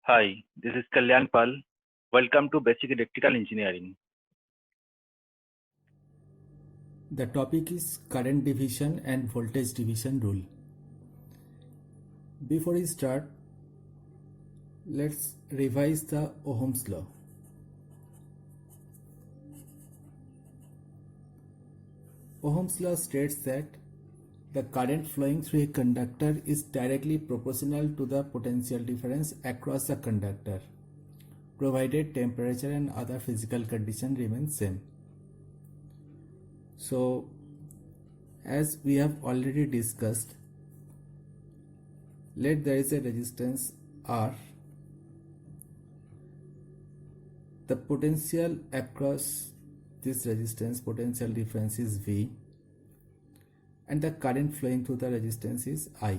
Hi, this is Kalyan Pal. Welcome to Basic Electrical Engineering. The topic is current division and voltage division rule. Before we start, let's revise the Ohm's law. Ohm's law states that the current flowing through a conductor is directly proportional to the potential difference across the conductor, provided temperature and other physical conditions remain same. So, as we have already discussed, let there is a resistance R. The potential across this resistance, potential difference is V, and the current flowing through the resistance is I.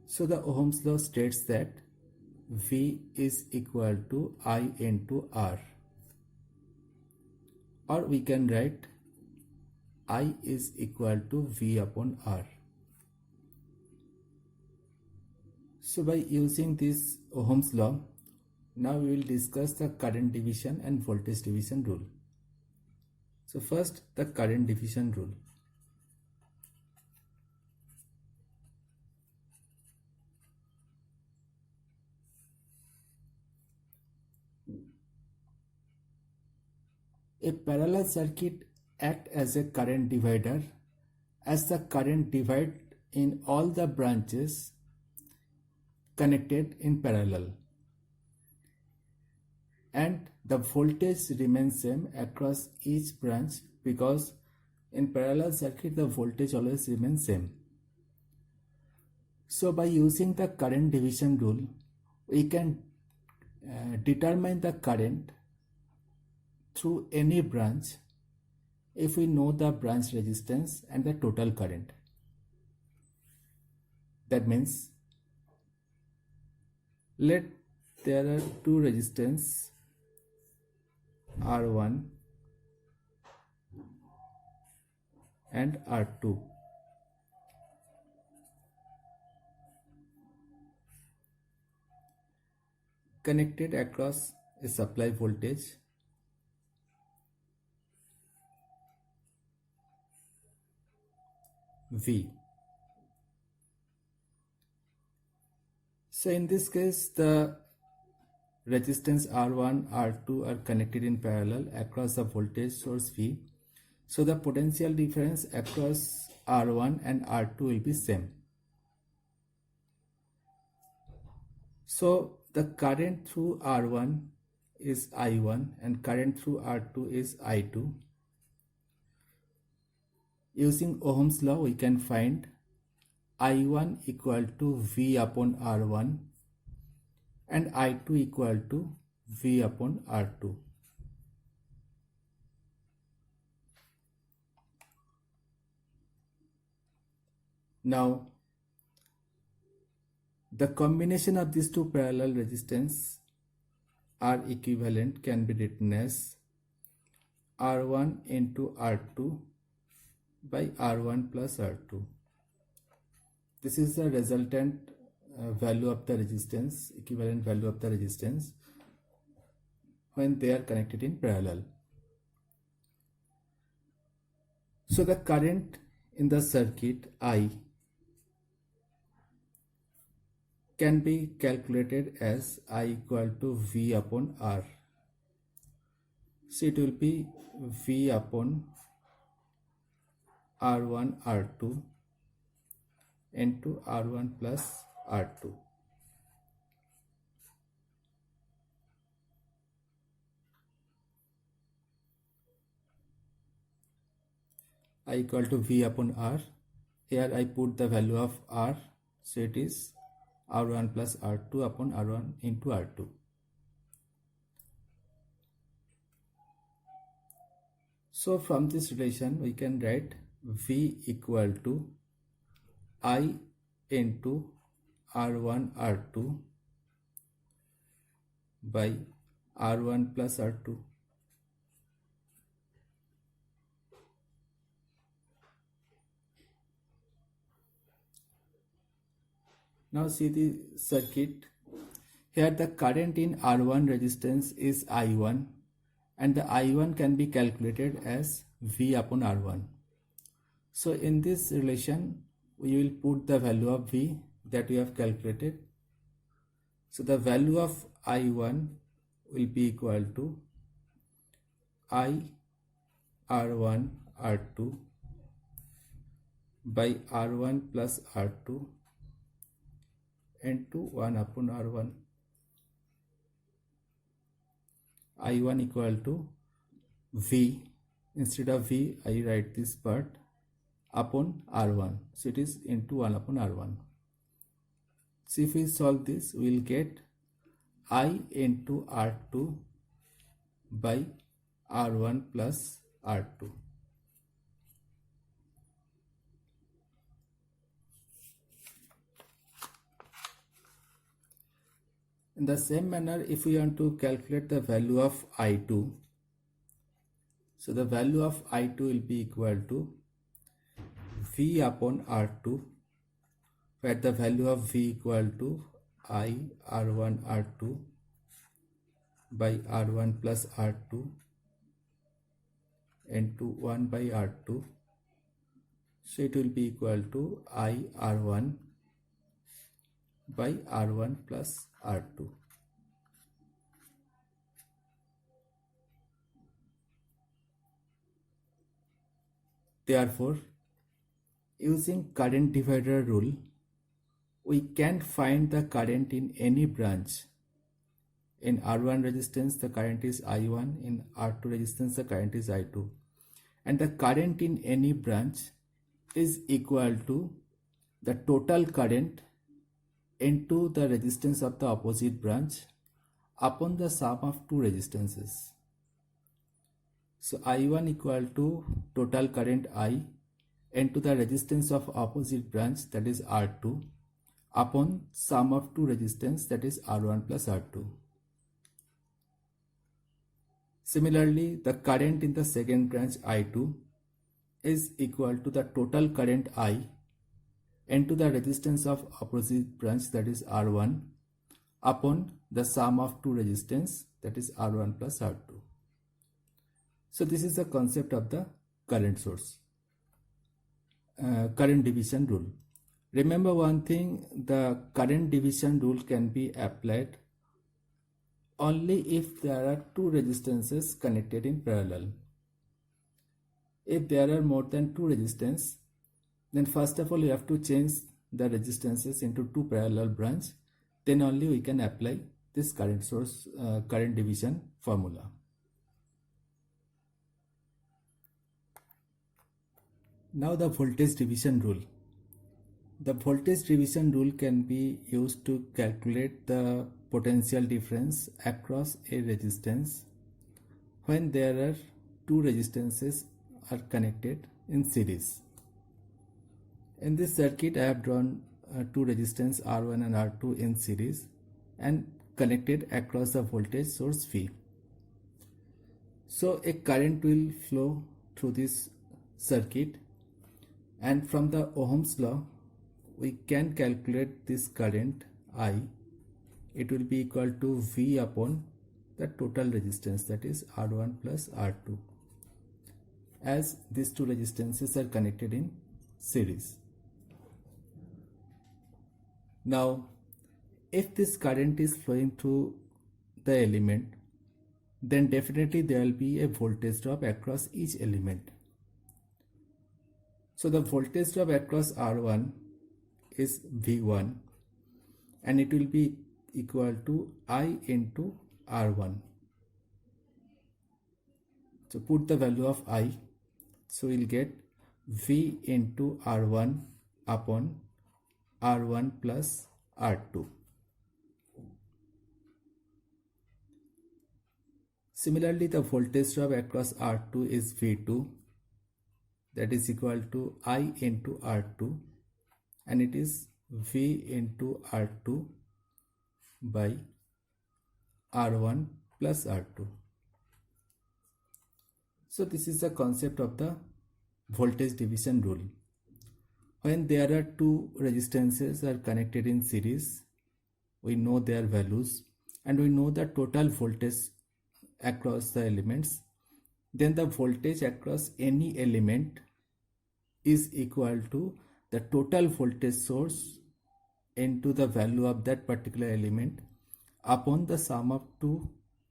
So the Ohm's law states that V is equal to I into R, or we can write I is equal to V upon R. So by using this Ohm's law, now we will discuss the current division and voltage division rule. So first, the current division rule. A parallel circuit acts as a current divider as the current divides in all the branches connected in parallel, and the voltage remains same across each branch because in parallel circuit the voltage always remains same. So by using the current division rule, we can determine the current through any branch if we know the branch resistance and the total current. That means, let there are two resistance R1 and R2. Connected across a supply voltage V. So in this case, the resistance R1, R2 are connected in parallel across the voltage source V. So the potential difference across R1 and R2 will be same. So the current through R1 is I1 and current through R2 is I2. Using Ohm's law, we can find I1 equal to V upon R1 and I2 equal to V upon R2. Now, the combination of these two parallel resistance R equivalent can be written as R1 into R2 by R1 plus R2. This is the resultant value of the resistance, equivalent value of the resistance when they are connected in parallel. So the current in the circuit I can be calculated as I equal to V upon R. So it will be V upon R1 R2 into R1 plus R2. I equal to V upon R. Here I put the value of R, so it is R1 plus R2 upon R1 into R2. So from this relation we can write V equal to I into R1 R2 by R1 plus R2. Now see the circuit. Here the current in R1 resistance is I1 and the I1 can be calculated as V upon R1. So in this relation we will put the value of V that we have calculated. So the value of I1 will be equal to I R1 R2 by R1 plus R2 into 1 upon R1. I1 equal to V, instead of V I write this part, upon R1, so it is into 1 upon R1. So if we solve this, we will get I into R2 by R1 plus R2. In the same manner, if we want to calculate the value of I2, so the value of I2 will be equal to V upon R2, where the value of V equal to I R1 R2 by R1 plus R2 into 1 by R2. So it will be equal to I R1 by R1 plus R2. Therefore, using current divider rule, we can find the current in any branch. In R1 resistance, the current is I1. In R2 resistance, the current is I2. And the current in any branch is equal to the total current into the resistance of the opposite branch upon the sum of two resistances. So I1 equal to total current I into the resistance of opposite branch, that is R2, upon sum of two resistance, that is R1 plus R2. Similarly, the current in the second branch I2 is equal to the total current I into the resistance of opposite branch, that is R1, upon the sum of two resistance, that is R1 plus R2. So this is the concept of the current source, current division rule. Remember one thing, the current division rule can be applied only if there are two resistances connected in parallel. If there are more than two resistance, then first of all you have to change the resistances into two parallel branch, then only we can apply this current source, current division formula. Now the voltage division rule. The voltage division rule can be used to calculate the potential difference across a resistance when there are two resistances are connected in series. In this circuit, I have drawn two resistance R1 and R2 in series and connected across the voltage source V. So a current will flow through this circuit, and from the Ohm's law we can calculate this current I. It will be equal to V upon the total resistance, that is R1 plus R2, as these two resistances are connected in series. Now, if this current is flowing through the element, then definitely there will be a voltage drop across each element. So the voltage drop across R1 is V1 and it will be equal to I into R1. So put the value of I, so we'll get V into R1 upon R1 plus R2. Similarly, the voltage drop across R2 is V2, that is equal to I into R2, and it is V into R2 by R1 plus R2. So this is the concept of the voltage division rule. When there are two resistances are connected in series, we know their values and we know the total voltage across the elements, then the voltage across any element is equal to the total voltage source into the value of that particular element upon the sum of two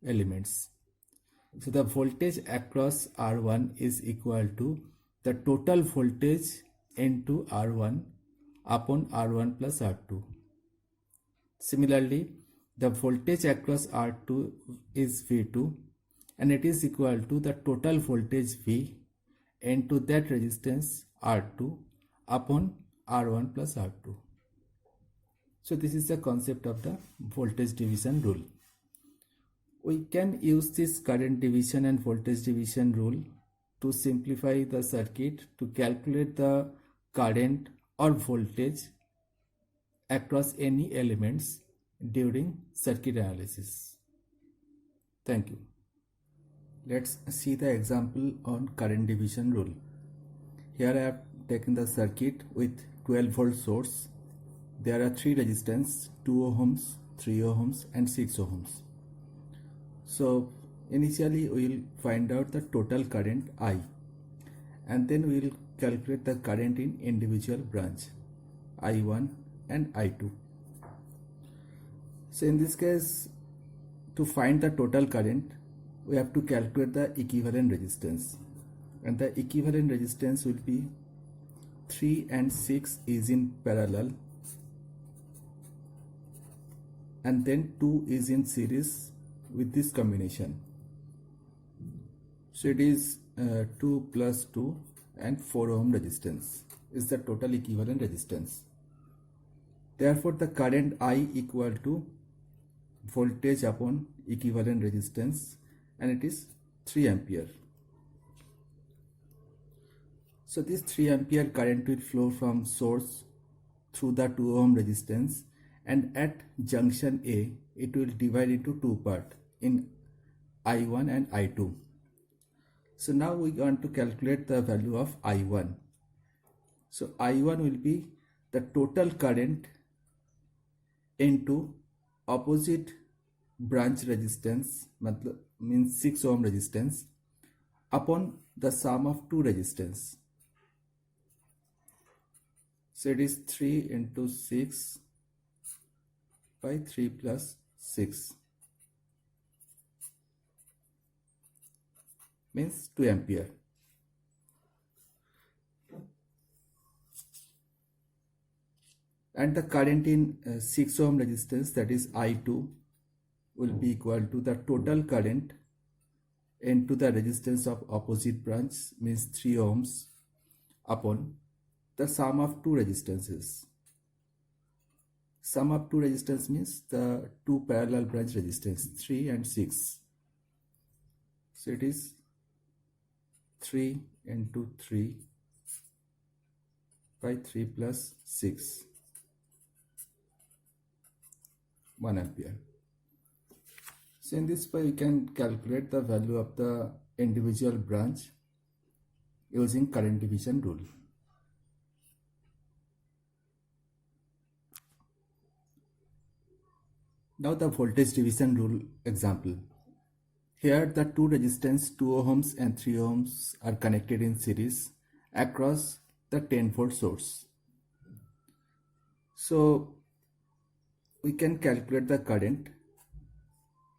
elements. So the voltage across R1 is equal to the total voltage into R1 upon R1 plus R2. Similarly, the voltage across R2 is V2 and it is equal to the total voltage V into that resistance R2 upon R1 plus R2. So this is the concept of the voltage division rule. We can use this current division and voltage division rule to simplify the circuit to calculate the current or voltage across any elements during circuit analysis. Thank you. Let's see the example on current division rule. Here I have taken the circuit with 12 volt source. There are three resistance, 2 ohms, 3 ohms and 6 ohms. So initially we will find out the total current I and then we will calculate the current in individual branch I1 and I2. So in this case, to find the total current, we have to calculate the equivalent resistance, and the equivalent resistance will be 3 and 6 is in parallel and then 2 is in series with this combination. So it is 2 plus 2 and 4 ohm resistance is the total equivalent resistance. Therefore the current I equal to voltage upon equivalent resistance and it is 3 ampere. So this 3 ampere current will flow from source through the 2 ohm resistance, and at junction A it will divide into two parts in I1 and I2. So now we want to calculate the value of I1. So I1 will be the total current into opposite branch resistance, means 6 ohm resistance, upon the sum of two resistance. So it is 3 into 6 by 3 plus 6 means 2 ampere. And the current in 6 ohm resistance, that is I2, will be equal to the total current into the resistance of opposite branch, means 3 ohms, upon the sum of two resistances. Sum of two resistance means the two parallel branch resistance, 3 and 6. So it is 3 into 3 by 3 plus 6, 1 ampere. So in this way we can calculate the value of the individual branch using current division rule. Now the voltage division rule example. Here the two resistance 2 ohms and 3 ohms are connected in series across the 10 volt source. So we can calculate the current,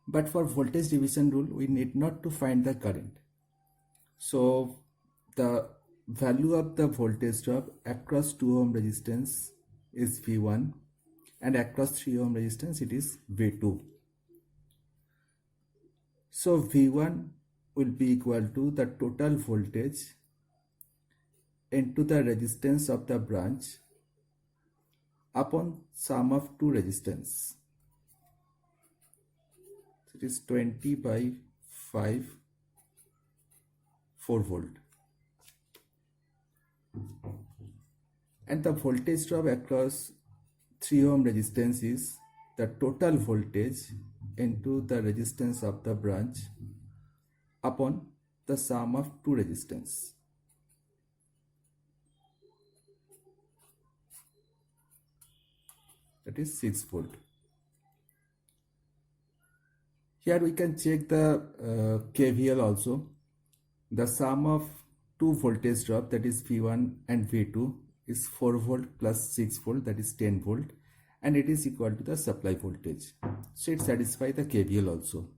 but for voltage division rule we need not to find the current. So the value of the voltage drop across 2 ohm resistance is V1 and across 3 ohm resistance it is V2. So V1 will be equal to the total voltage into the resistance of the branch upon sum of two resistance. It is 20 by 5, 4 volt. And the voltage drop across 3 ohm resistance is the total voltage into the resistance of the branch upon the sum of two resistance. that is 6 volt. Here we can check the KVL also. The sum of two voltage drop, that is V1 and V2, is 4 volt plus 6 volt, that is 10 volt, and it is equal to the supply voltage. So it satisfies the KVL also.